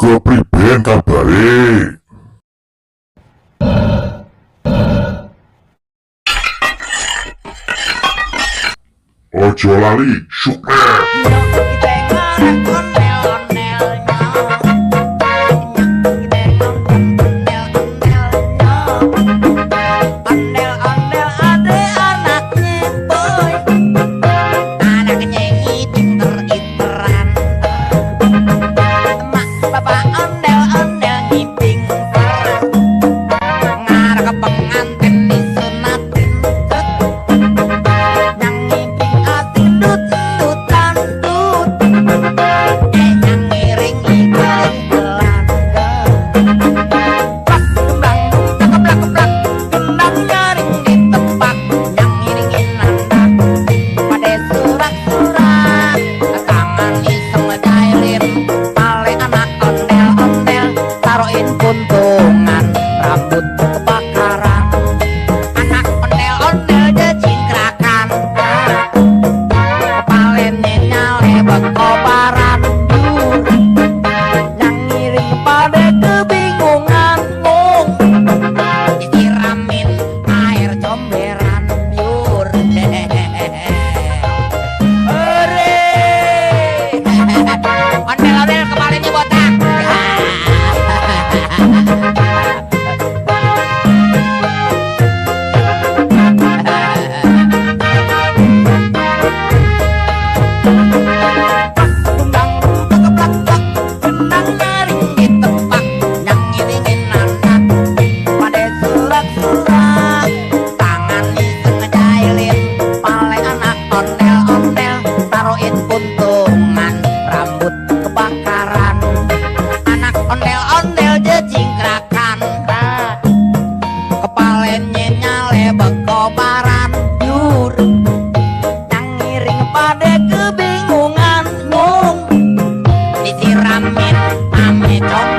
Kepriben kabare? Ojo lali, sukses. Kuntungan rambut kebakaran, anak ondel-ondel jejingkrakan, kepalanya nyale berkobaran, yang ngiring pada kebingungan, disiramin air comberan, yur ondel-ondel kepalanya botak. Kuntungan rambut kebakaran, anak ondel-ondel jejingkrakan, kepalanya nyale berkobaran, yur yang ngiring pada kebingungan, disiramin ame coba.